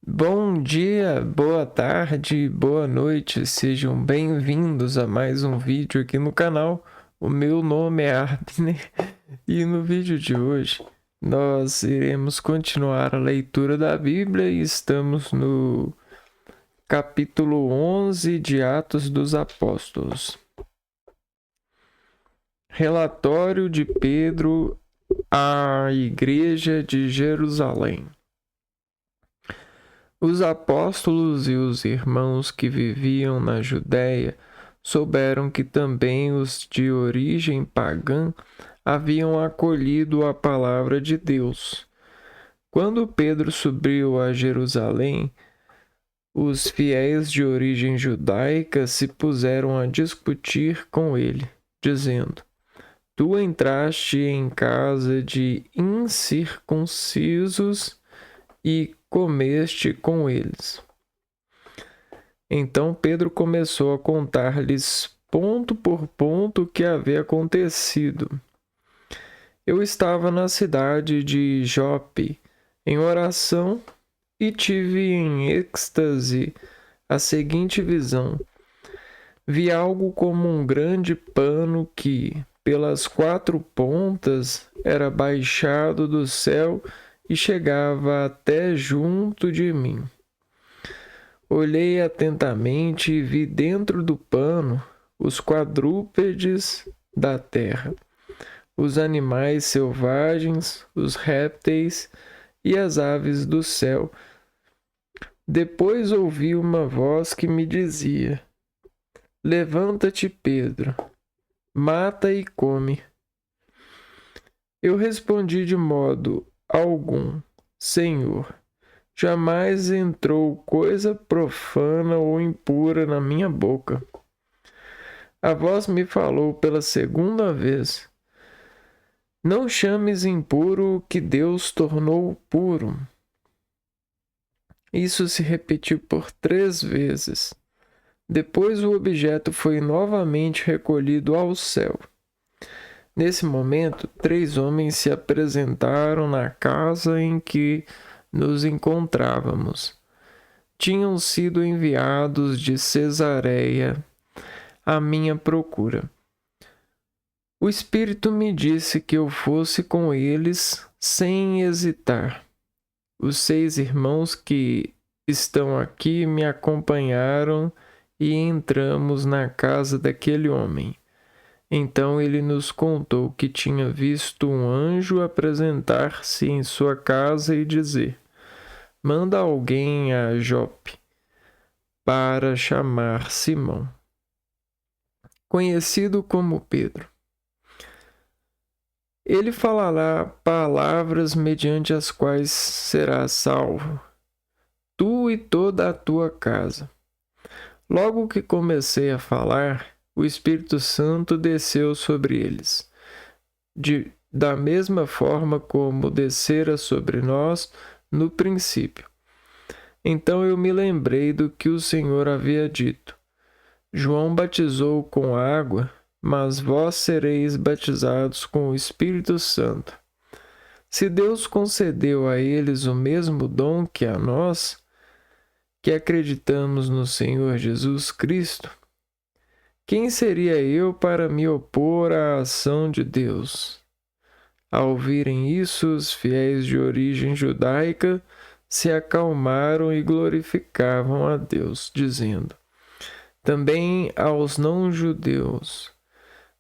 Bom dia, boa tarde, boa noite, sejam bem-vindos a mais um vídeo aqui no canal. O meu nome é Abner e no vídeo de hoje nós iremos continuar a leitura da Bíblia e estamos no capítulo 11 de Atos dos Apóstolos. Relatório de Pedro à Igreja de Jerusalém. Os apóstolos e os irmãos que viviam na Judéia souberam que também os de origem pagã haviam acolhido a palavra de Deus. Quando Pedro subiu a Jerusalém, os fiéis de origem judaica se puseram a discutir com ele, dizendo: Tu entraste em casa de incircuncisos e comeste com eles. Então Pedro começou a contar-lhes ponto por ponto o que havia acontecido. Eu estava na cidade de Jope, em oração, e tive em êxtase a seguinte visão. Vi algo como um grande pano que, pelas quatro pontas, era baixado do céu e chegava até junto de mim. Olhei atentamente e vi dentro do pano os quadrúpedes da terra, os animais selvagens, os répteis e as aves do céu. Depois ouvi uma voz que me dizia: Levanta-te, Pedro, mata e come. Eu respondi de modo algum: Senhor, jamais entrou coisa profana ou impura na minha boca. A voz me falou pela segunda vez: Não chames impuro o que Deus tornou puro. Isso se repetiu por 3 vezes. Depois o objeto foi novamente recolhido ao céu. Nesse momento, 3 homens se apresentaram na casa em que nos encontrávamos. Tinham sido enviados de Cesareia à minha procura. O Espírito me disse que eu fosse com eles sem hesitar. Os 6 irmãos que estão aqui me acompanharam e entramos na casa daquele homem. Então ele nos contou que tinha visto um anjo apresentar-se em sua casa e dizer: Manda alguém a Jope para chamar Simão, conhecido como Pedro. Ele falará palavras mediante as quais serás salvo, tu e toda a tua casa. Logo que comecei a falar, o Espírito Santo desceu sobre eles, da mesma forma como descera sobre nós no princípio. Então eu me lembrei do que o Senhor havia dito: João batizou com água, mas vós sereis batizados com o Espírito Santo. Se Deus concedeu a eles o mesmo dom que a nós, que acreditamos no Senhor Jesus Cristo, quem seria eu para me opor à ação de Deus? Ao ouvirem isso, os fiéis de origem judaica se acalmaram e glorificavam a Deus, dizendo: Também aos não-judeus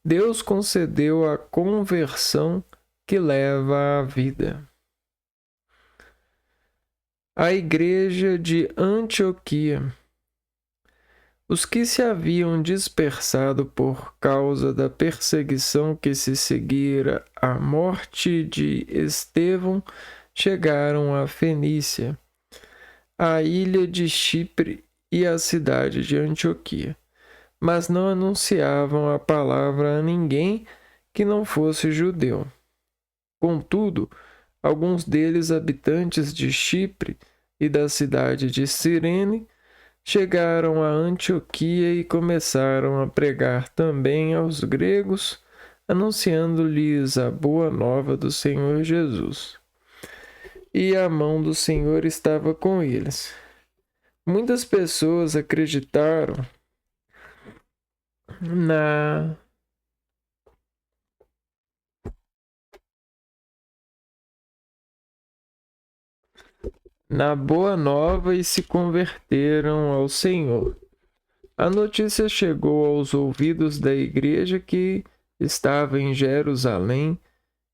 Deus concedeu a conversão que leva à vida. A igreja de Antioquia. Os que se haviam dispersado por causa da perseguição que se seguira à morte de Estevão chegaram a Fenícia, à ilha de Chipre e à cidade de Antioquia, mas não anunciavam a palavra a ninguém que não fosse judeu. Contudo, alguns deles, habitantes de Chipre e da cidade de Cirene, chegaram a Antioquia e começaram a pregar também aos gregos, anunciando-lhes a boa nova do Senhor Jesus. e a mão do Senhor estava com eles. Muitas pessoas acreditaram na boa nova e se converteram ao Senhor. A notícia chegou aos ouvidos da igreja que estava em Jerusalém,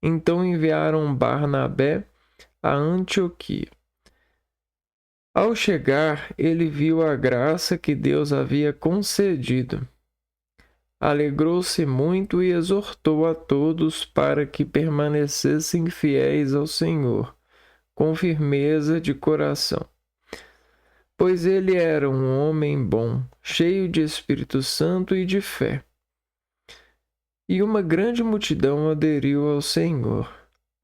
então enviaram Barnabé a Antioquia. Ao chegar, ele viu a graça que Deus havia concedido. Alegrou-se muito e exortou a todos para que permanecessem fiéis ao Senhor, com firmeza de coração. Pois ele era um homem bom, cheio de Espírito Santo e de fé. E uma grande multidão aderiu ao Senhor.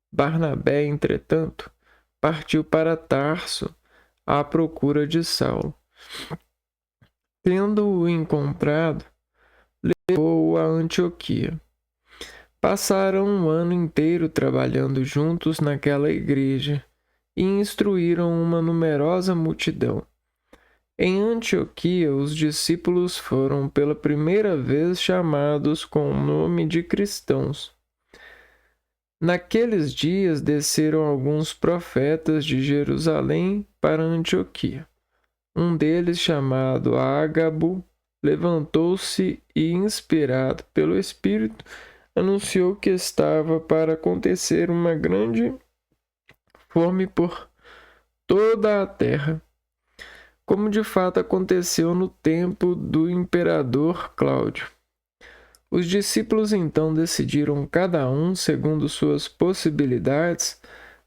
Barnabé, entretanto, partiu para Tarso à procura de Saulo. Tendo-o encontrado, levou-o a Antioquia. Passaram um ano inteiro trabalhando juntos naquela igreja e instruíram uma numerosa multidão. Em Antioquia, os discípulos foram pela primeira vez chamados com o nome de cristãos. Naqueles dias desceram alguns profetas de Jerusalém para Antioquia. Um deles, chamado Ágabo, levantou-se e, inspirado pelo Espírito, anunciou que estava para acontecer uma grande fome por toda a terra, como de fato aconteceu no tempo do imperador Cláudio. Os discípulos então decidiram, cada um segundo suas possibilidades,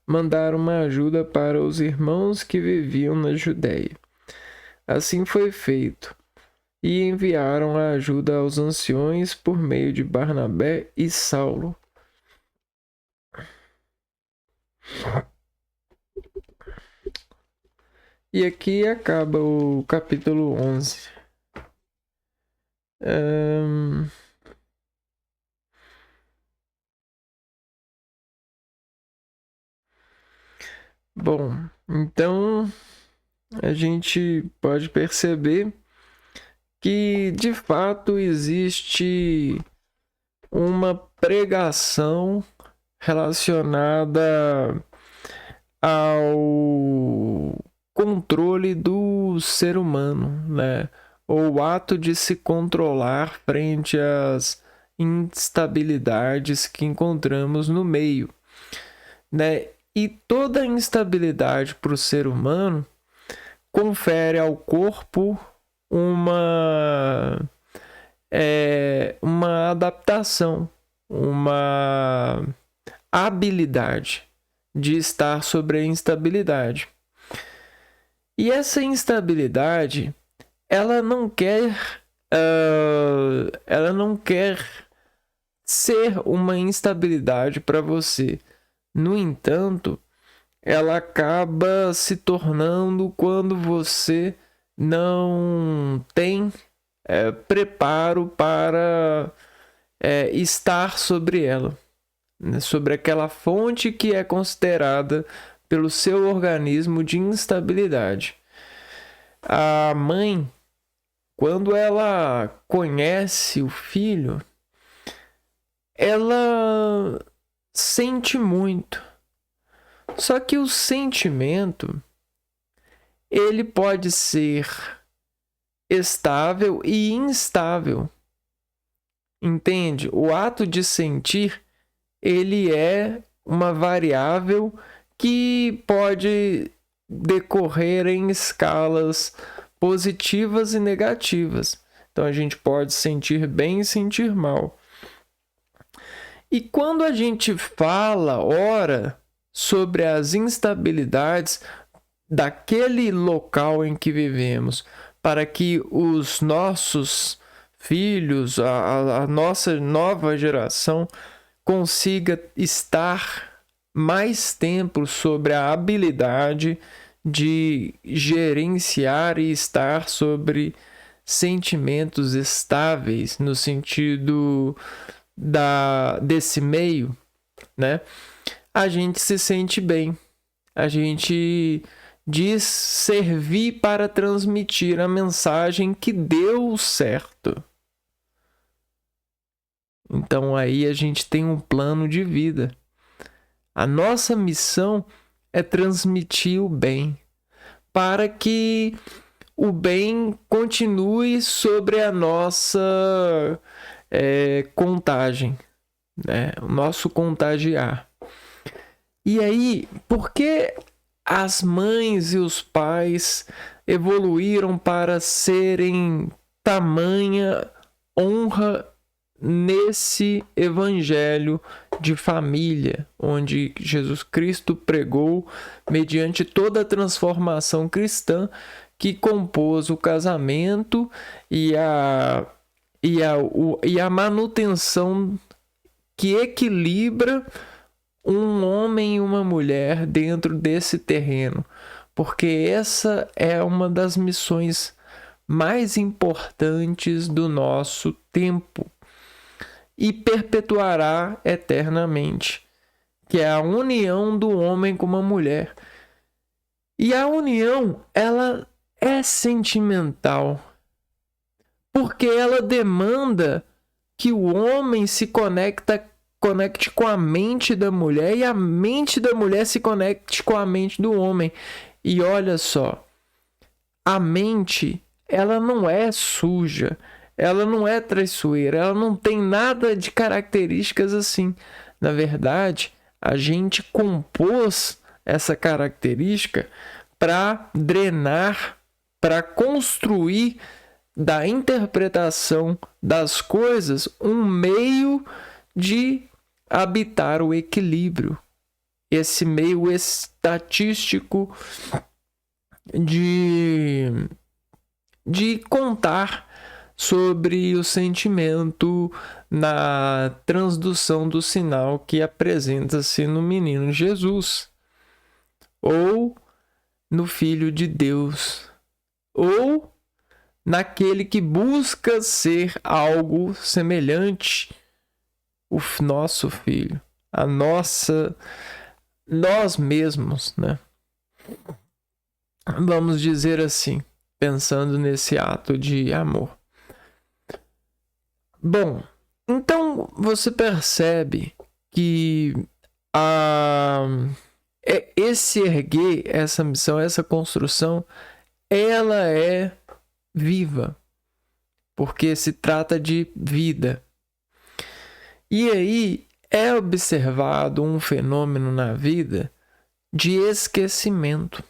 mandar uma ajuda para os irmãos que viviam na Judéia. Assim foi feito, e enviaram a ajuda aos anciões por meio de Barnabé e Saulo. E aqui acaba o capítulo 11. Bom, então a gente pode perceber que de fato existe uma pregação relacionada ao controle do ser humano, né? Ou o ato de se controlar frente às instabilidades que encontramos no meio, né? E toda instabilidade para o ser humano confere ao corpo uma adaptação, uma habilidade de estar sobre a instabilidade. E essa instabilidade, ela não quer ser uma instabilidade para você. No entanto, ela acaba se tornando quando você não tem preparo para estar sobre ela, né? Sobre aquela fonte que é considerada pelo seu organismo de instabilidade. A mãe, quando ela conhece o filho, ela sente muito. Só que o sentimento, ele pode ser estável e instável. Entende? O ato de sentir, ele é uma variável que pode decorrer em escalas positivas e negativas. Então a gente pode sentir bem e sentir mal. E quando a gente ora sobre as instabilidades daquele local em que vivemos, para que os nossos filhos, a nossa nova geração, consiga estar mais tempo sobre a habilidade de gerenciar e estar sobre sentimentos estáveis, no sentido desse meio, né? A gente se sente bem. A gente diz servir para transmitir a mensagem que deu certo. Então aí a gente tem um plano de vida. A nossa missão é transmitir o bem, para que o bem continue sobre a nossa contagem, né? O nosso contagiar. E aí, por que as mães e os pais evoluíram para serem tamanha honra nesse evangelho de família, onde Jesus Cristo pregou mediante toda a transformação cristã que compôs o casamento e a manutenção que equilibra um homem e uma mulher dentro desse terreno, porque essa é uma das missões mais importantes do nosso tempo e perpetuará eternamente, que é a união do homem com uma mulher. E a união, ela é sentimental, porque ela demanda que o homem se conecte com a mente da mulher e a mente da mulher se conecte com a mente do homem. E olha só, a mente, ela não é suja, ela não é traiçoeira, ela não tem nada de características assim. Na verdade, a gente compôs essa característica para drenar, para construir da interpretação das coisas um meio de habitar o equilíbrio, esse meio estatístico de contar sobre o sentimento na transdução do sinal que apresenta-se no menino Jesus, ou no Filho de Deus, ou naquele que busca ser algo semelhante, o nosso filho, nós mesmos, né? Vamos dizer assim, pensando nesse ato de amor. Bom, então você percebe que esse erguer, essa missão, essa construção, ela é viva, porque se trata de vida. E aí é observado um fenômeno na vida de esquecimento.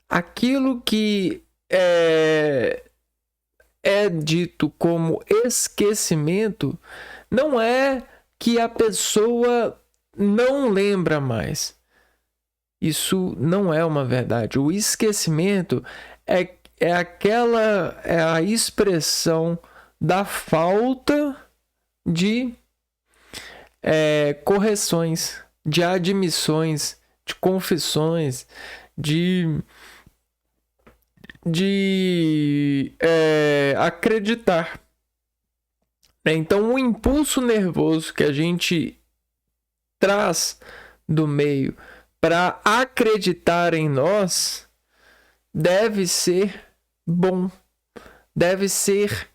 Aquilo que é dito como esquecimento não é que a pessoa não lembra mais. Isso não é uma verdade. O esquecimento é a expressão da falta de correções, de admissões, de confissões, de acreditar. Então, o impulso nervoso que a gente traz do meio para acreditar em nós deve ser bom, deve ser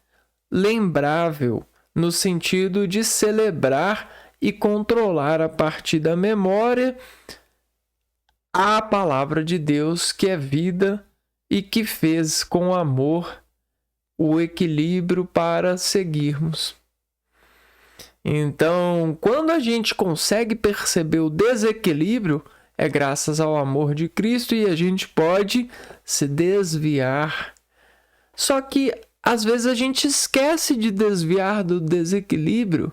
lembrável, no sentido de celebrar e controlar a partir da memória a palavra de Deus, que é vida e que fez com amor o equilíbrio para seguirmos. Então, quando a gente consegue perceber o desequilíbrio, é graças ao amor de Cristo e a gente pode se desviar. Só que, às vezes, a gente esquece de desviar do desequilíbrio,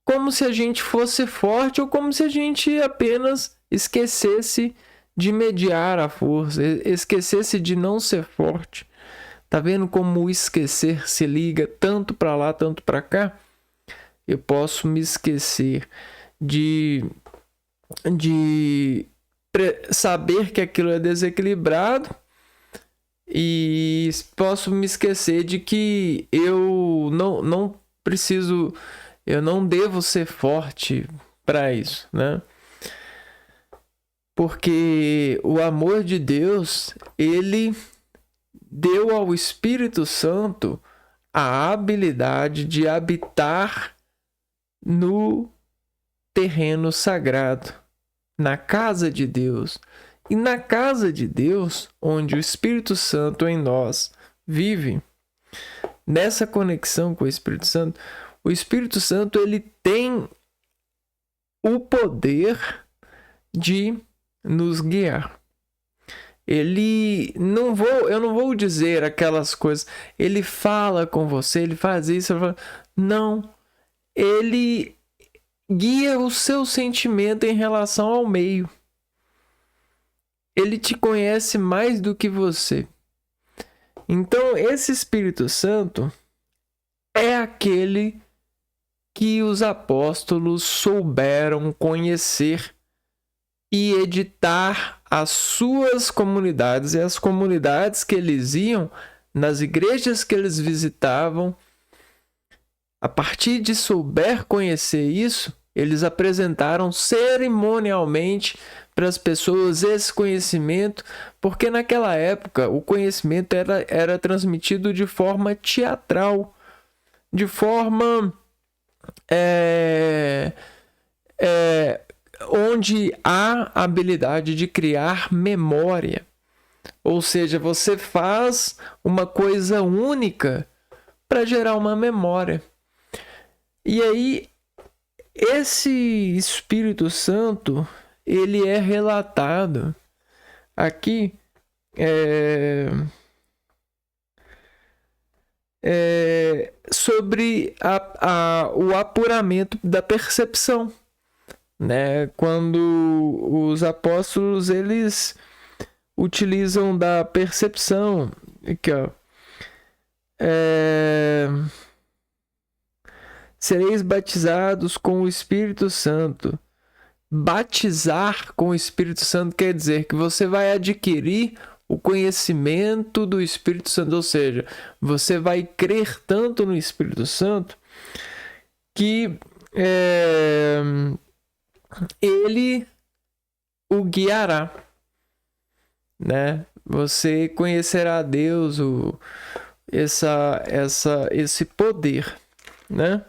como se a gente fosse forte ou como se a gente apenas esquecesse de mediar a força, esquecesse de não ser forte. Tá vendo como o esquecer se liga tanto para lá, tanto para cá? Eu posso me esquecer de saber que aquilo é desequilibrado e posso me esquecer de que eu não preciso, eu não devo ser forte para isso, né? Porque o amor de Deus, ele deu ao Espírito Santo a habilidade de habitar no terreno sagrado, na casa de Deus. E na casa de Deus, onde o Espírito Santo em nós vive, nessa conexão com o Espírito Santo ele tem o poder de nos guiar. Eu não vou dizer aquelas coisas, ele fala com você, ele faz isso, não, ele guia o seu sentimento em relação ao meio. Ele te conhece mais do que você. Então, esse Espírito Santo é aquele que os apóstolos souberam conhecer e editar as suas comunidades e as comunidades que eles iam, nas igrejas que eles visitavam. A partir de souber conhecer isso, eles apresentaram cerimonialmente para as pessoas esse conhecimento, porque naquela época o conhecimento era transmitido de forma teatral, de forma onde há a habilidade de criar memória. Ou seja, você faz uma coisa única para gerar uma memória. E aí, esse Espírito Santo, ele é relatado aqui sobre o apuramento da percepção, né? Quando os apóstolos eles utilizam da percepção, aqui, ó, sereis batizados com o Espírito Santo. Batizar com o Espírito Santo quer dizer que você vai adquirir o conhecimento do Espírito Santo, ou seja, você vai crer tanto no Espírito Santo que ele o guiará, né? Você conhecerá a Deus, esse poder, né?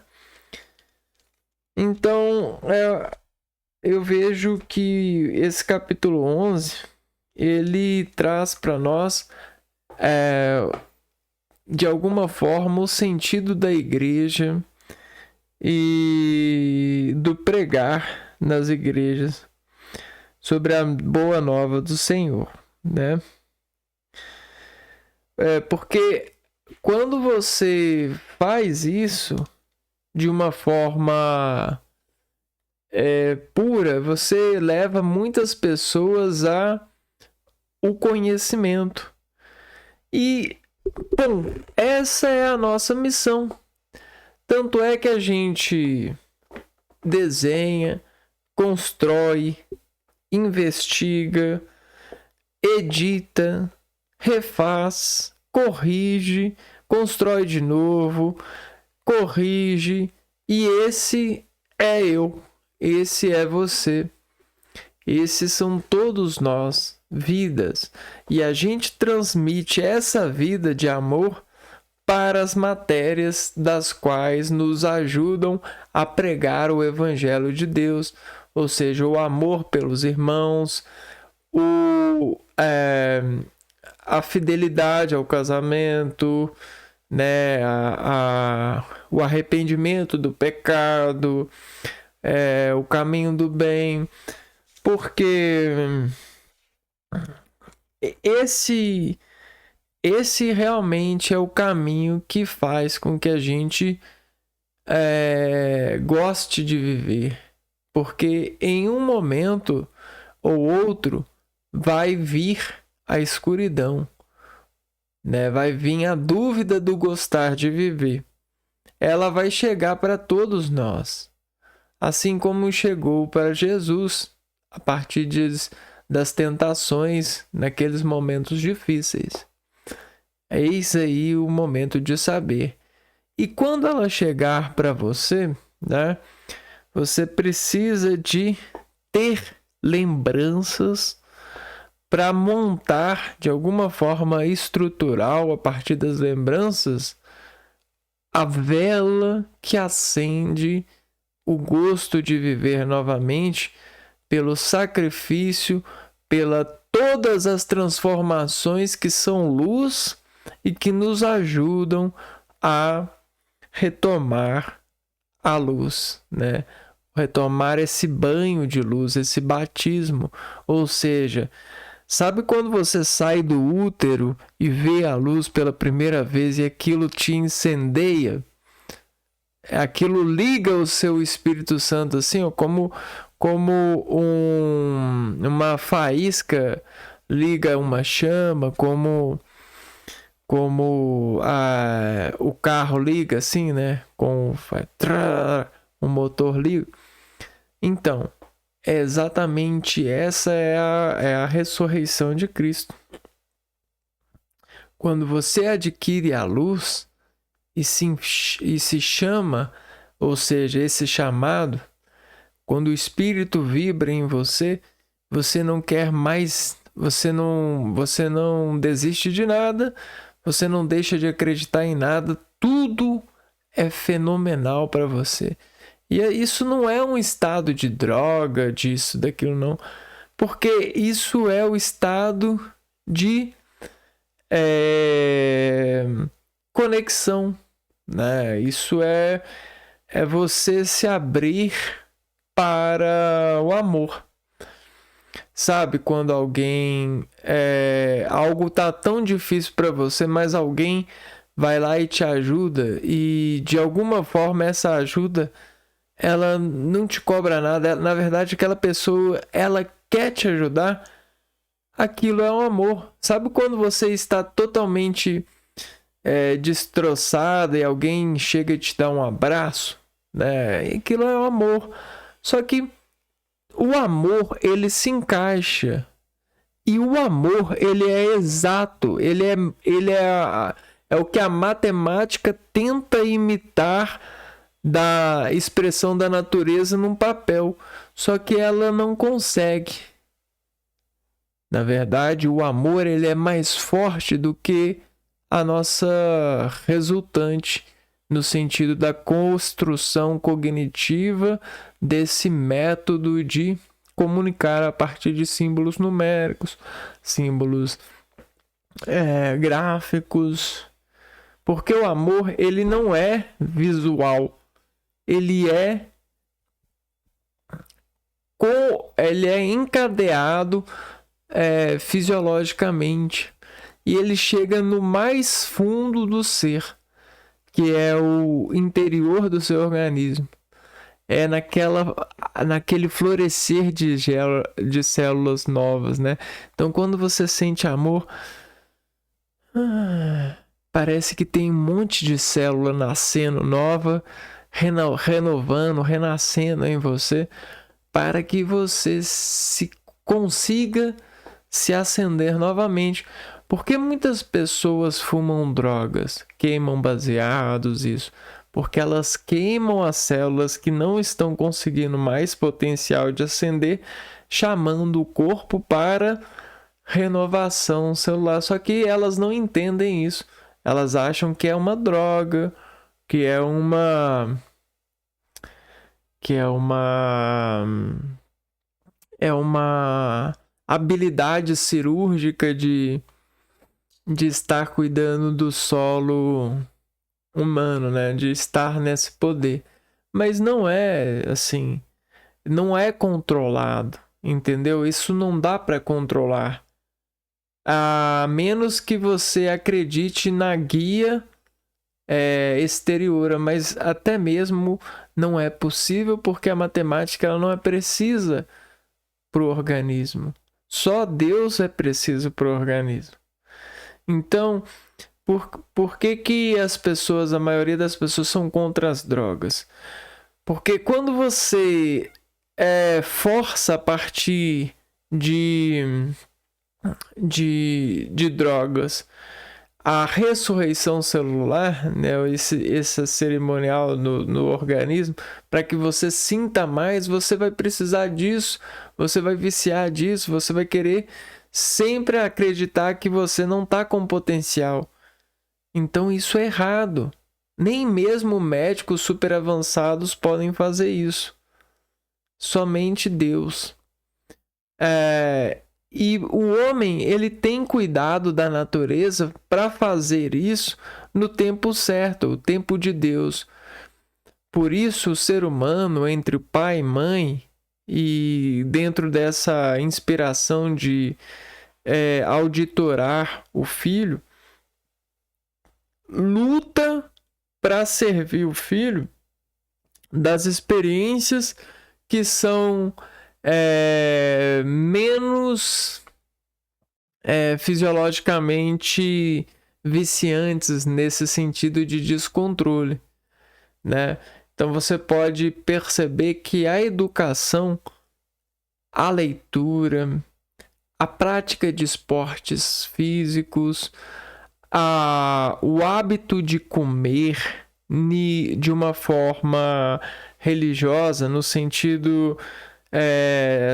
Então, eu vejo que esse capítulo 11, ele traz para nós, de alguma forma, o sentido da igreja e do pregar nas igrejas sobre a boa nova do Senhor, né? Porque quando você faz isso de uma forma pura, você leva muitas pessoas o conhecimento. E, bom, essa é a nossa missão. Tanto é que a gente desenha, constrói, investiga, edita, refaz, corrige, constrói de novo, corrige, e esse é eu, esse é você, esses são todos nós, vidas, e a gente transmite essa vida de amor para as matérias das quais nos ajudam a pregar o Evangelho de Deus, ou seja, o amor pelos irmãos, a fidelidade ao casamento, né? O arrependimento do pecado, o caminho do bem, porque esse realmente é o caminho que faz com que a gente goste de viver, porque em um momento ou outro vai vir a escuridão, né? Vai vir a dúvida do gostar de viver. Ela vai chegar para todos nós, assim como chegou para Jesus a partir das tentações naqueles momentos difíceis. Eis aí o momento de saber. E quando ela chegar para você, né, você precisa de ter lembranças para montar de alguma forma estrutural, a partir das lembranças, a vela que acende o gosto de viver novamente pelo sacrifício, pela todas as transformações que são luz e que nos ajudam a retomar a luz, né? Retomar esse banho de luz, esse batismo. Ou seja, sabe quando você sai do útero e vê a luz pela primeira vez e aquilo te incendeia? Aquilo liga o seu Espírito Santo assim, ó, como uma faísca liga uma chama, como o carro liga assim, né? O motor liga. Então, exatamente essa é a ressurreição de Cristo. Quando você adquire a luz e se chama, ou seja, esse chamado, quando o Espírito vibra em você, você não quer mais, você não desiste de nada, você não deixa de acreditar em nada, tudo é fenomenal para você. E isso não é um estado de droga, disso, daquilo, não. Porque isso é o estado de conexão, né? Isso é você se abrir para o amor. Sabe, quando algo tá tão difícil para você, mas alguém vai lá e te ajuda, e de alguma forma essa ajuda, ela não te cobra nada. Na verdade, aquela pessoa, ela quer te ajudar. Aquilo é um amor. Sabe quando você está totalmente destroçado e alguém chega e te dá um abraço, né? Aquilo é um amor. Só que o amor, ele se encaixa. E o amor, ele é exato. Ele é o que a matemática tenta imitar da expressão da natureza num papel. Só que ela não consegue. Na verdade, o amor, ele é mais forte do que a nossa resultante, no sentido da construção cognitiva desse método de comunicar a partir de símbolos numéricos, símbolos gráficos. Porque o amor, ele não é visual, ele é encadeado fisiologicamente, e ele chega no mais fundo do ser, que é o interior do seu organismo. É naquele florescer de células novas, né? Então, quando você sente amor, parece que tem um monte de célula nascendo nova, renovando, renascendo em você, para que você consiga se acender novamente. Porque muitas pessoas fumam drogas, queimam baseados, isso, porque elas queimam as células que não estão conseguindo mais potencial de acender, chamando o corpo para renovação celular. Só que elas não entendem isso. Elas acham que é uma droga, que é uma habilidade cirúrgica de estar cuidando do solo humano, né? De estar nesse poder. Mas não é assim, não é controlado, entendeu? Isso não dá para controlar. A menos que você acredite na guia exterior, mas até mesmo não é possível, porque a matemática ela não é precisa para o organismo. Só Deus é preciso para o organismo. Então, por que as pessoas, a maioria das pessoas são contra as drogas? Porque quando você força a partir de drogas a ressurreição celular, né, esse cerimonial no organismo, para que você sinta mais, você vai precisar disso, você vai viciar disso, você vai querer sempre acreditar que você não está com potencial. Então isso é errado. Nem mesmo médicos super avançados podem fazer isso. Somente Deus. E o homem, ele tem cuidado da natureza para fazer isso no tempo certo, o tempo de Deus. Por isso, o ser humano, entre o pai e mãe, e dentro dessa inspiração de auditorar o filho, luta para servir o filho das experiências que são menos fisiologicamente viciantes nesse sentido de descontrole, né? Então você pode perceber que a educação, a leitura, a prática de esportes físicos, o hábito de comer de uma forma religiosa, no sentido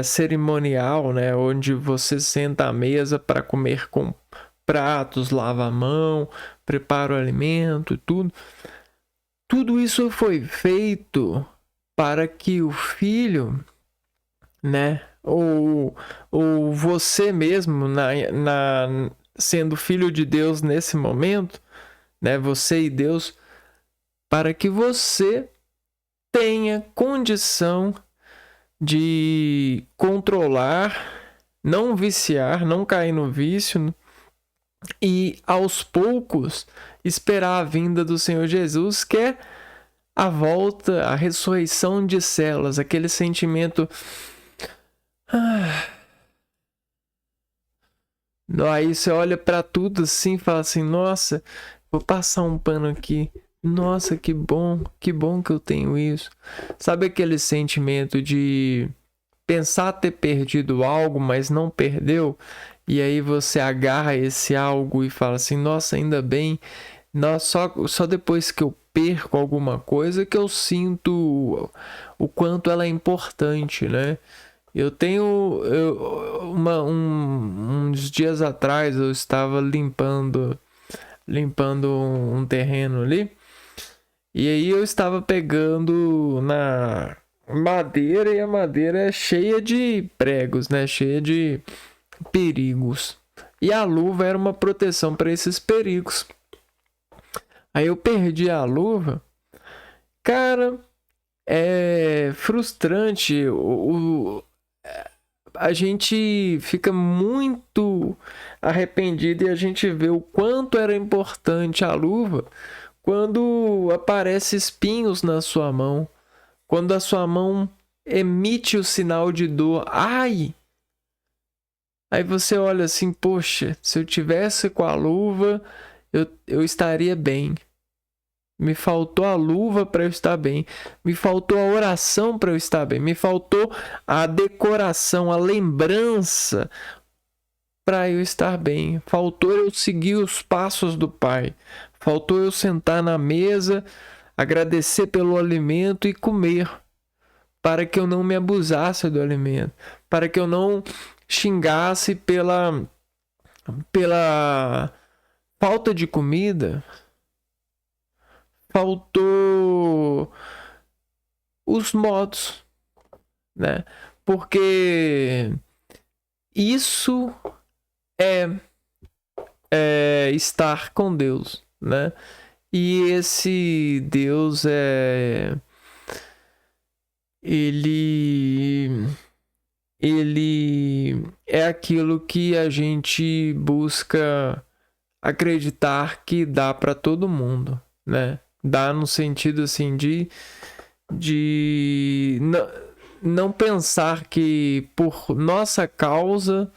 cerimonial, né, onde você senta à mesa para comer com pratos, lava a mão, prepara o alimento e tudo. Tudo isso foi feito para que o filho, né, ou você mesmo, sendo filho de Deus nesse momento, né, você e Deus, para que você tenha condição de controlar, não viciar, não cair no vício e aos poucos esperar a vinda do Senhor Jesus, que é a volta, a ressurreição de células, aquele sentimento. Aí você olha para tudo assim e fala assim: nossa, vou passar um pano aqui. Nossa, que bom que eu tenho isso. Sabe aquele sentimento de pensar ter perdido algo, mas não perdeu? E aí você agarra esse algo e fala assim: nossa, ainda bem. Só depois que eu perco alguma coisa que eu sinto o quanto ela é importante, né? Eu tenho... uns dias atrás eu estava limpando um terreno ali. E aí eu estava pegando na madeira, e a madeira é cheia de pregos, né? Cheia de perigos. E a luva era uma proteção para esses perigos. Aí eu perdi a luva. Cara, é frustrante. A gente fica muito arrependido e a gente vê o quanto era importante a luva quando aparecem espinhos na sua mão, quando a sua mão emite o sinal de dor. Ai! Aí você olha assim: poxa, se eu tivesse com a luva, eu estaria bem. Me faltou a luva para eu estar bem. Me faltou a oração para eu estar bem. Me faltou a decoração, a lembrança para eu estar bem. Faltou eu seguir os passos do Pai. Faltou eu sentar na mesa, agradecer pelo alimento e comer, para que eu não me abusasse do alimento, para que eu não xingasse pela falta de comida. Faltou os modos, né? Porque isso é estar com Deus, né? E esse Deus ele é aquilo que a gente busca acreditar que dá para todo mundo, né? Dá no sentido assim de não pensar que por nossa causa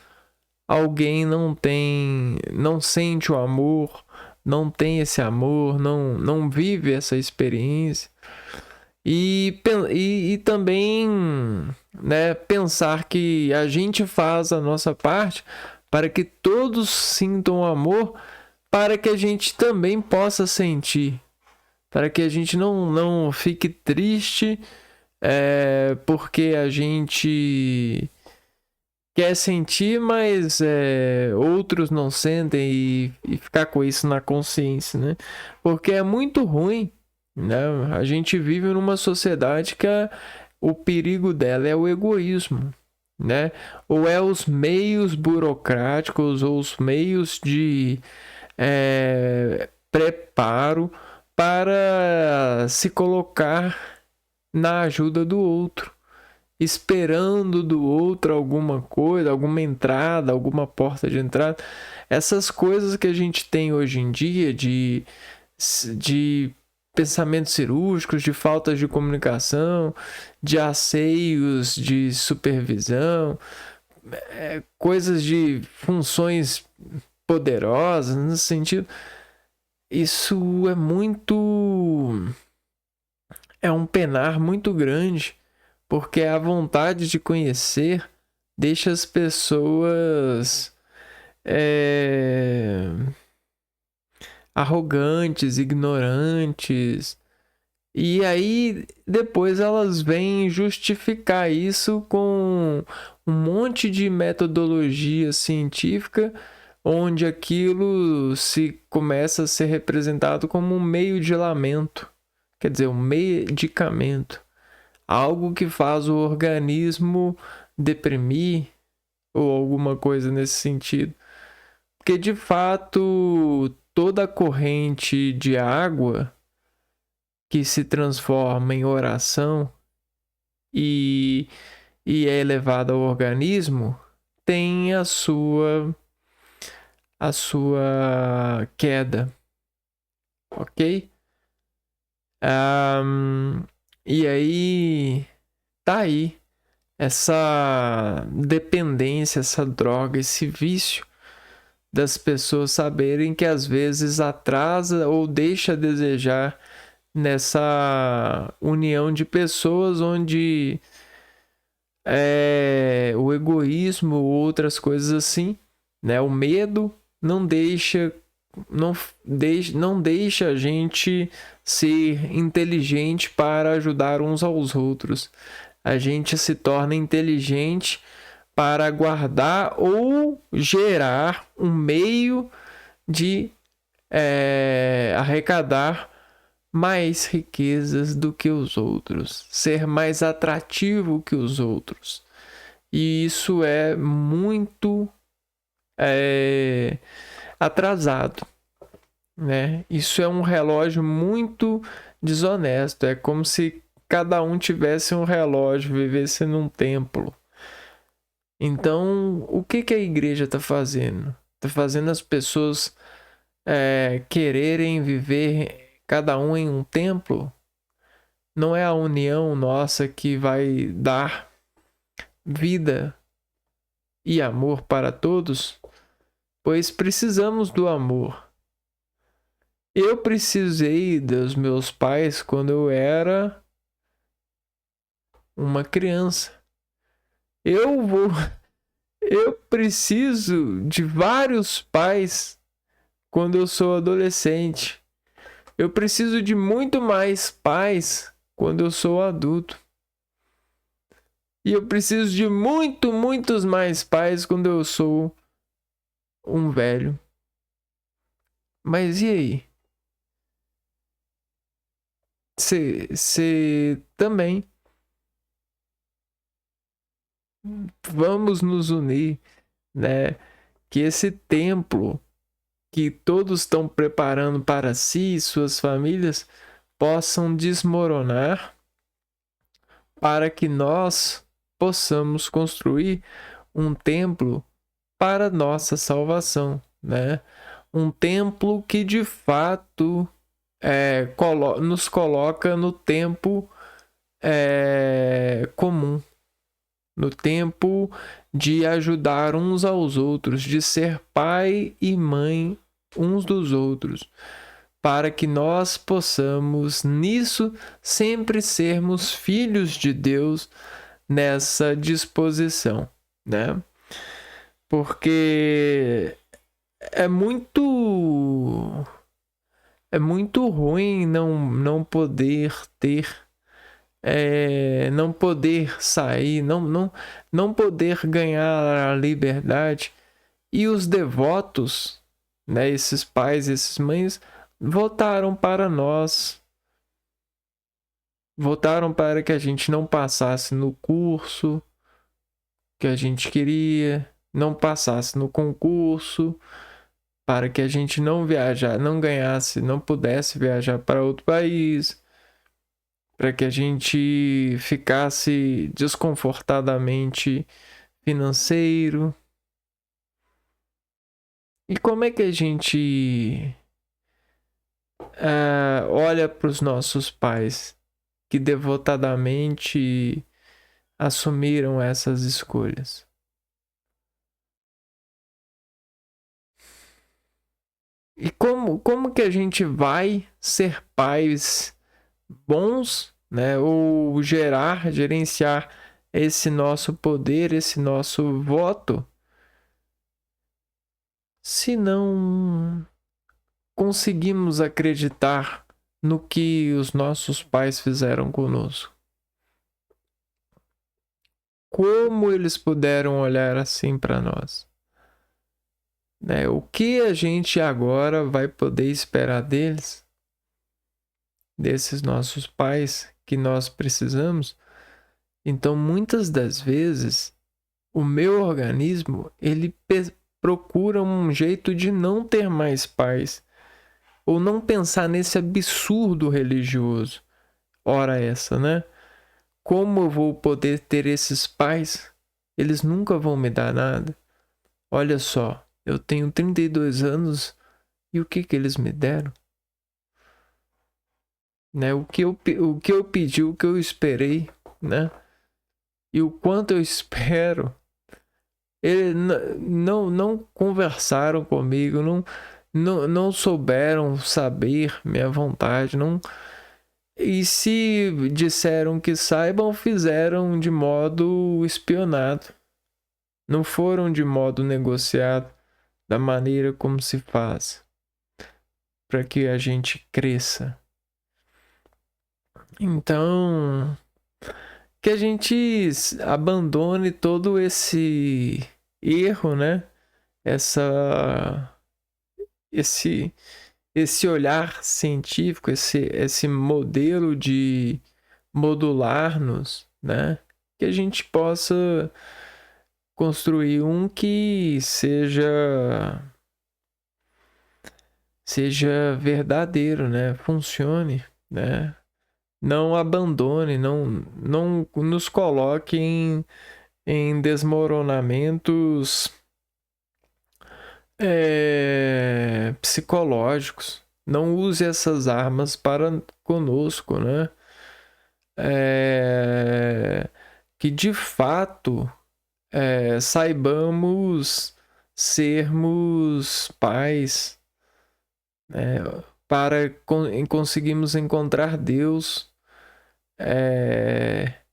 alguém não sente o amor, não tem esse amor, não vive essa experiência. E também, né, pensar que a gente faz a nossa parte para que todos sintam amor, para que a gente também possa sentir, para que a gente não fique triste porque a gente quer sentir, mas outros não sentem e ficar com isso na consciência, né? Porque é muito ruim, né? A gente vive numa sociedade que o perigo dela é o egoísmo, né? Ou é os meios burocráticos ou os meios de preparo para se colocar na ajuda do outro, esperando do outro alguma coisa, alguma entrada, alguma porta de entrada. Essas coisas que a gente tem hoje em dia de pensamentos cirúrgicos, de faltas de comunicação, de asseios, de supervisão, coisas de funções poderosas, nesse sentido. Isso é um penar muito grande, porque a vontade de conhecer deixa as pessoas arrogantes, ignorantes, e aí depois elas vêm justificar isso com um monte de metodologia científica, onde aquilo se começa a ser representado como um meio de lamento, quer dizer, um medicamento, algo que faz o organismo deprimir ou alguma coisa nesse sentido. Porque de fato toda a corrente de água que se transforma em oração e é elevada ao organismo tem a sua queda, ok? E aí tá aí essa dependência, essa droga, esse vício das pessoas saberem que às vezes atrasa ou deixa a desejar nessa união de pessoas onde o egoísmo ou outras coisas assim, né? O medo não deixa a gente ser inteligente para ajudar uns aos outros. A gente se torna inteligente para guardar ou gerar um meio de arrecadar mais riquezas do que os outros, ser mais atrativo que os outros. E isso é muito atrasado, né? Isso é um relógio muito desonesto. É como se cada um tivesse um relógio, vivesse num templo. Então, o que a igreja está fazendo? Está fazendo as pessoas quererem viver cada um em um templo? Não é a união nossa que vai dar vida e amor para todos? Pois precisamos do amor. Eu precisei dos meus pais quando eu era uma criança. Eu preciso de vários pais quando eu sou adolescente. Eu preciso de muito mais pais quando eu sou adulto. E eu preciso de muitos mais pais quando eu sou um velho. Mas e aí? Você também. Vamos nos unir, né? Que esse templo que todos estão preparando para si e suas famílias possam desmoronar, para que nós possamos construir um templo para nossa salvação, né? Um templo que de fato nos coloca no tempo comum, no tempo de ajudar uns aos outros, de ser pai e mãe uns dos outros, para que nós possamos nisso sempre sermos filhos de Deus nessa disposição, né? Porque é muito É muito ruim não poder ter, não poder sair, não poder ganhar a liberdade. E os devotos, né, esses pais, esses mães, votaram para nós, votaram para que a gente não passasse no curso que a gente queria, não passasse no concurso, para que a gente não viajar, não ganhasse, não pudesse viajar para outro país, para que a gente ficasse desconfortadamente financeiro. E como é que a gente olha para os nossos pais que devotadamente assumiram essas escolhas? E como que a gente vai ser pais bons, né? Ou gerenciar esse nosso poder, esse nosso voto, se não conseguimos acreditar no que os nossos pais fizeram conosco? Como eles puderam olhar assim para nós? Né? O que a gente agora vai poder esperar deles, desses nossos pais que nós precisamos? Então, muitas das vezes, o meu organismo ele procura um jeito de não ter mais pais ou não pensar nesse absurdo religioso. Ora essa, né? Como eu vou poder ter esses pais? Eles nunca vão me dar nada. Olha só, eu tenho 32 anos e o que eles me deram? Né? O que eu pedi, o que eu esperei, né? E o quanto eu espero. Eles não conversaram comigo, não souberam saber minha vontade, não. E se disseram que saibam, fizeram de modo espionado. Não foram de modo negociado, da maneira como se faz, para que a gente cresça. Então, que a gente abandone todo esse erro, né? Essa, esse, esse olhar científico, esse modelo de modular-nos, né? Que a gente possa construir um que seja verdadeiro, né? Funcione, né? Não abandone, não nos coloque em desmoronamentos psicológicos. Não use essas armas para conosco, né? Que de fato saibamos sermos pais, né? Para conseguirmos encontrar Deus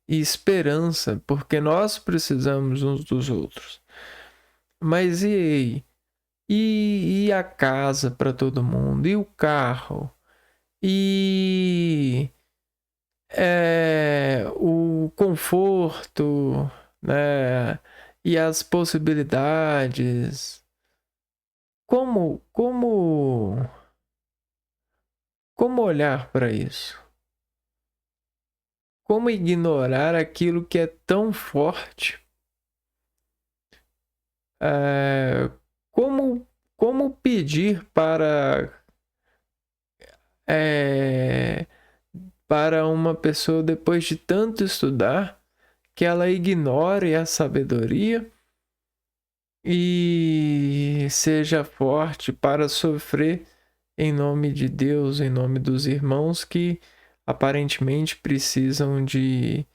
e esperança, porque nós precisamos uns dos outros. Mas e aí? E a casa para todo mundo? E o carro? E o conforto, né? E as possibilidades? Como olhar para isso? Como ignorar aquilo que é tão forte? É, como, como pedir é, para uma pessoa, depois de tanto estudar, que ela ignore a sabedoria e seja forte para sofrer em nome de Deus, em nome dos irmãos que aparentemente precisam de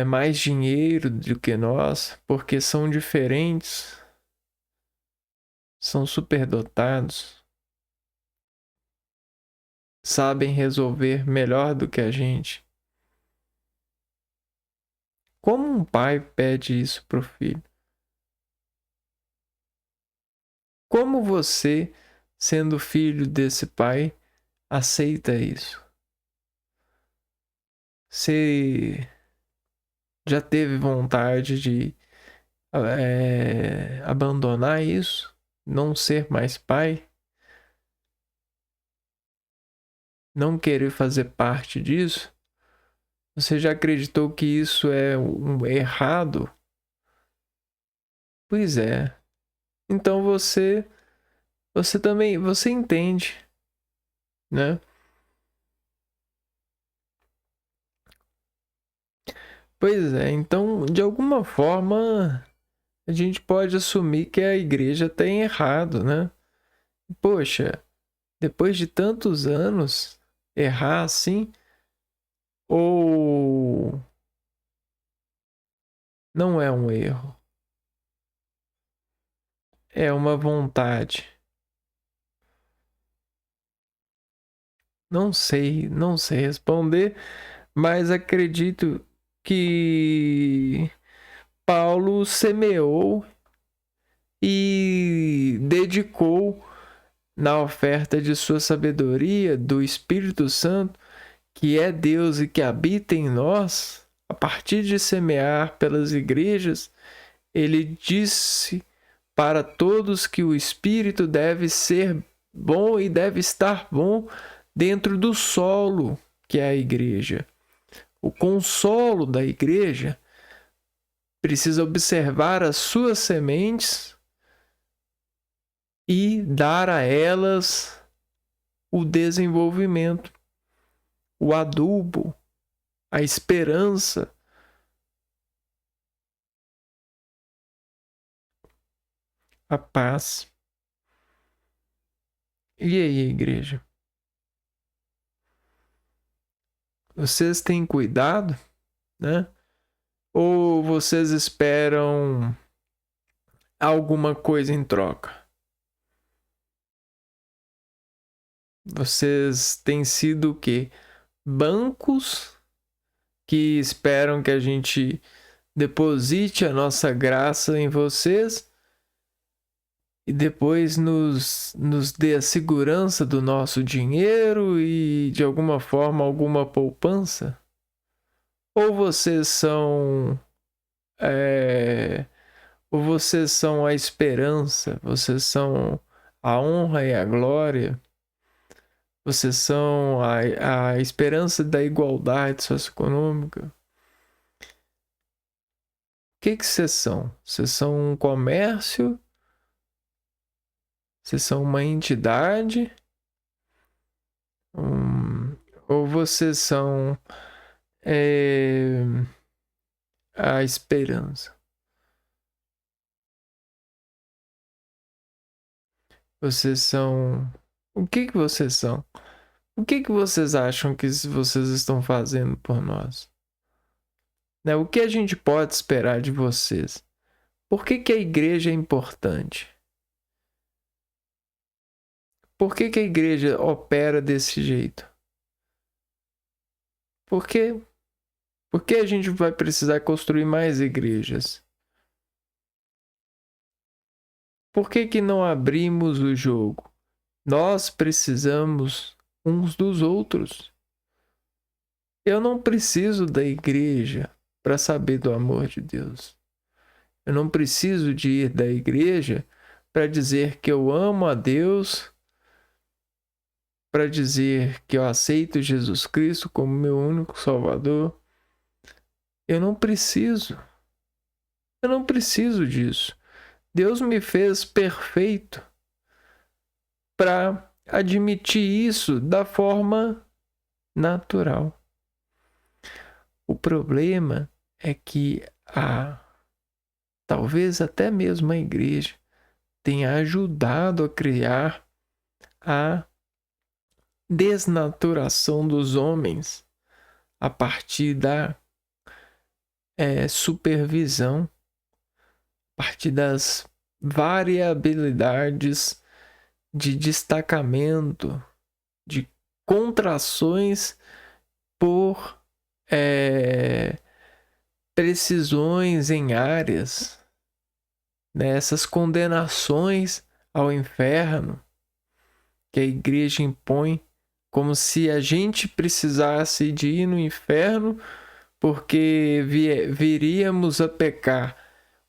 mais dinheiro do que nós, porque são diferentes, são superdotados, sabem resolver melhor do que a gente. Como um pai pede isso para o filho? Como você sendo filho desse pai, aceita isso? Você já teve vontade de abandonar isso? Não ser mais pai? Não querer fazer parte disso? Você já acreditou que isso é um errado? Pois é. Então você também, você entende, né? Pois é, então de alguma forma a gente pode assumir que a igreja tem errado, né? Poxa, depois de tantos anos, errar assim, ou não é um erro, é uma vontade. Não sei responder, mas acredito que Paulo semeou e dedicou na oferta de sua sabedoria, do Espírito Santo, que é Deus e que habita em nós, a partir de semear pelas igrejas, ele disse para todos que o Espírito deve ser bom e deve estar bom dentro do solo, que é a igreja. O consolo da igreja precisa observar as suas sementes e dar a elas o desenvolvimento, o adubo, a esperança, a paz. E aí, igreja? Vocês têm cuidado, né? Ou vocês esperam alguma coisa em troca? Vocês têm sido o quê? Bancos que esperam que a gente deposite a nossa graça em vocês e depois nos dê a segurança do nosso dinheiro e de alguma forma alguma poupança? Ou vocês são ou vocês são a esperança, vocês são a honra e a glória, vocês são a esperança da igualdade socioeconômica? O que vocês são? Vocês são um comércio? Vocês são uma entidade? Ou vocês são a esperança? Vocês são... O que vocês são? O que vocês acham que vocês estão fazendo por nós? Né? O que a gente pode esperar de vocês? Por que a igreja é importante? Por que a igreja opera desse jeito? Por quê? Por que a gente vai precisar construir mais igrejas? Por que não abrimos o jogo? Nós precisamos uns dos outros. Eu não preciso da igreja para saber do amor de Deus. Eu não preciso de ir da igreja para dizer que eu amo a Deus, para dizer que eu aceito Jesus Cristo como meu único Salvador. Eu não preciso. Eu não preciso disso. Deus me fez perfeito para admitir isso da forma natural. O problema é que talvez até mesmo a igreja tenha ajudado a criar a desnaturação dos homens a partir da supervisão, a partir das variabilidades de destacamento, de contrações por precisões em áreas, né? Essas condenações ao inferno. que a igreja impõe, como se a gente precisasse de ir no inferno porque viríamos a pecar,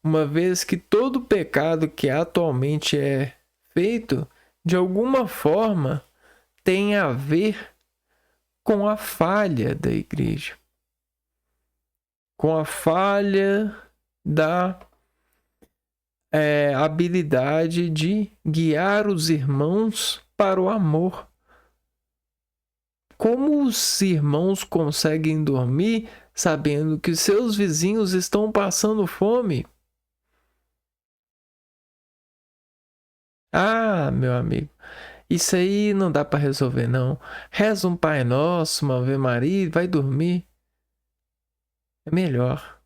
uma vez que todo pecado que atualmente é feito, de alguma forma, tem a ver com a falha da igreja, com a falha da habilidade de guiar os irmãos para o amor. Como os irmãos conseguem dormir sabendo que seus vizinhos estão passando fome? Ah, meu amigo, isso aí não dá para resolver não. Reza um Pai Nosso, uma Ave Maria e vai dormir. É melhor.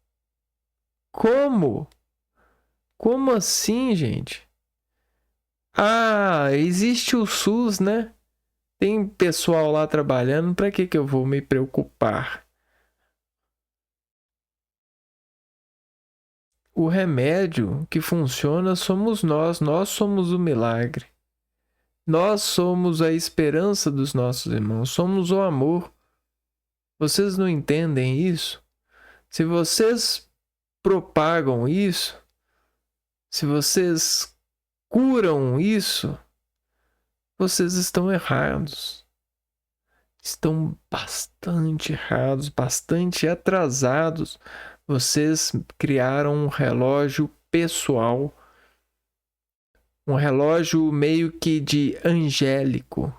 Como? Como assim, gente? Ah, existe o SUS, né? Tem pessoal lá trabalhando, para que eu vou me preocupar? O remédio que funciona somos nós somos o milagre. Nós somos a esperança dos nossos irmãos, somos o amor. Vocês não entendem isso? Se vocês propagam isso, se vocês curam isso, vocês estão errados. Estão bastante errados, bastante atrasados. Vocês criaram um relógio pessoal, um relógio meio que de angélico,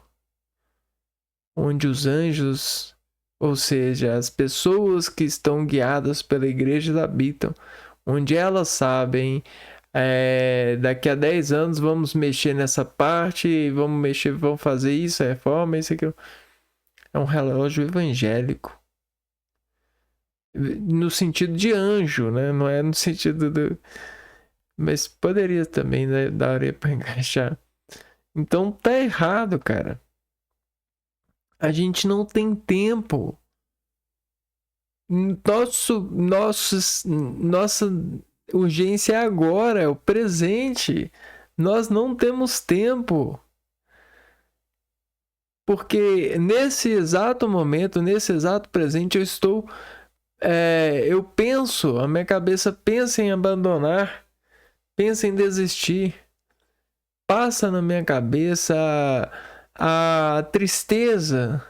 onde os anjos, ou seja, as pessoas que estão guiadas pela igreja habitam, onde elas sabem, daqui a 10 anos vamos mexer nessa parte, vamos fazer isso, a reforma, isso aqui. É um relógio evangélico. No sentido de anjo, né? Não é no sentido do... Mas poderia também, né? Daria para encaixar. Então tá errado, cara. A gente não tem tempo. Nossa urgência é agora, é o presente. Nós não temos tempo. Porque nesse exato momento, nesse exato presente, eu penso, a minha cabeça pensa em abandonar, pensa em desistir. Passa na minha cabeça a tristeza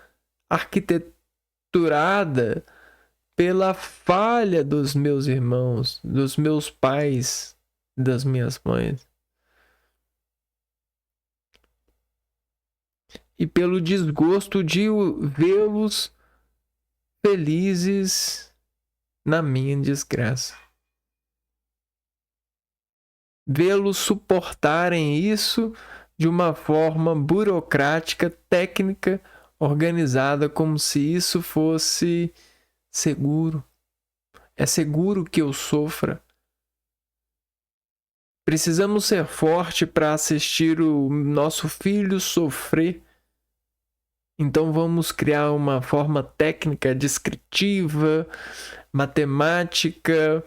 arquiteturada pela falha dos meus irmãos, dos meus pais, das minhas mães. E pelo desgosto de vê-los felizes na minha desgraça. Vê-los suportarem isso de uma forma burocrática, técnica, organizada, como se isso fosse seguro. É seguro que eu sofra. Precisamos ser fortes para assistir o nosso filho sofrer. Então vamos criar uma forma técnica, descritiva, matemática,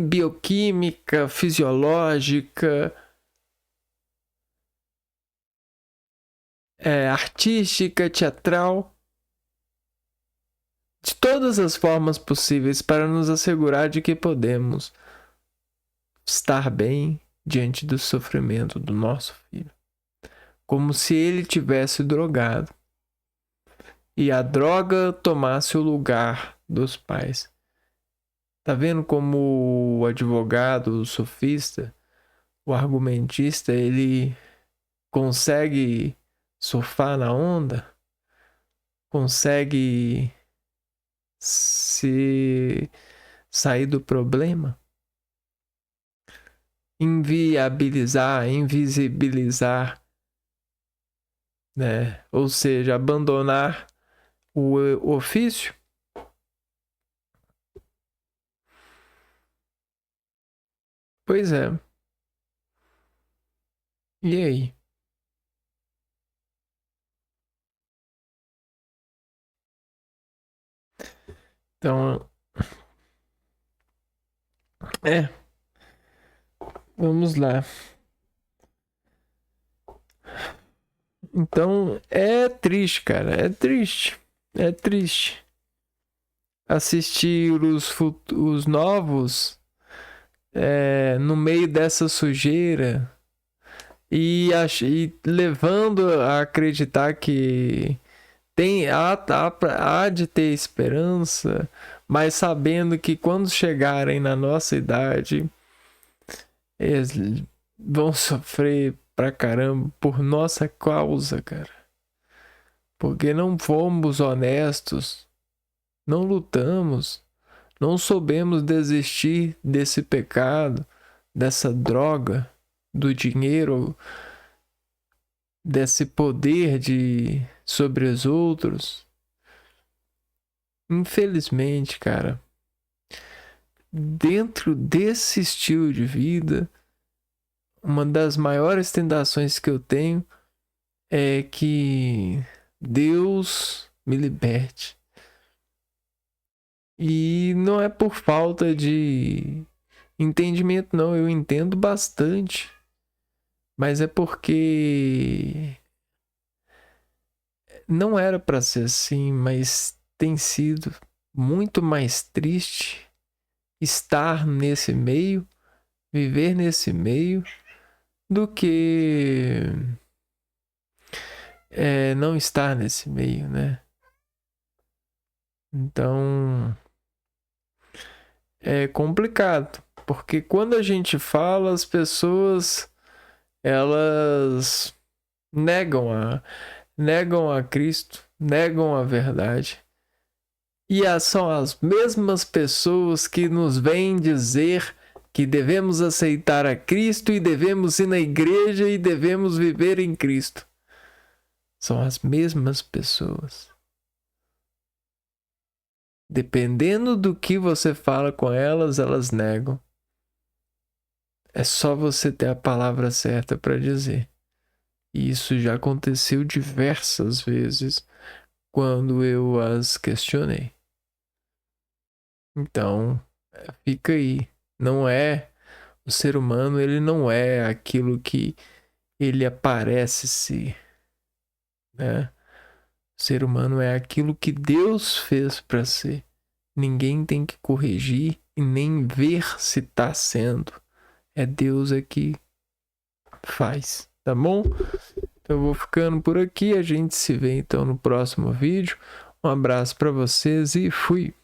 bioquímica, fisiológica, artística, teatral, de todas as formas possíveis para nos assegurar de que podemos estar bem diante do sofrimento do nosso filho, como se ele tivesse drogado e a droga tomasse o lugar dos pais. Tá vendo como o advogado, o sofista, o argumentista, ele consegue surfar na onda? Consegue se sair do problema? Invisibilizar, né? Ou seja, abandonar o ofício. Pois é. E aí? Então, vamos lá. Então é triste, cara. É triste. É triste. Assistir os novos no meio dessa sujeira e levando a acreditar que há de ter esperança, mas sabendo que quando chegarem na nossa idade, eles vão sofrer pra caramba por nossa causa, cara. Porque não fomos honestos, não lutamos, não soubemos desistir desse pecado, dessa droga, do dinheiro, desse poder sobre os outros. Infelizmente, cara, dentro desse estilo de vida, uma das maiores tentações que eu tenho é que Deus me liberte. E não é por falta de entendimento, não. Eu entendo bastante. Mas é porque não era para ser assim, mas tem sido muito mais triste estar nesse meio, viver nesse meio, do que não estar nesse meio, né? Então é complicado, porque quando a gente fala, as pessoas elas negam a Cristo, negam a verdade. E são as mesmas pessoas que nos vêm dizer que devemos aceitar a Cristo e devemos ir na igreja e devemos viver em Cristo. São as mesmas pessoas. Dependendo do que você fala com elas, elas negam. É só você ter a palavra certa para dizer. E isso já aconteceu diversas vezes quando eu as questionei. Então, fica aí. Não é o ser humano, ele não é aquilo que ele aparece ser, né? O ser humano é aquilo que Deus fez para ser. Ninguém tem que corrigir e nem ver se está sendo. É Deus que faz, tá bom? Então eu vou ficando por aqui. A gente se vê então no próximo vídeo. Um abraço para vocês e fui!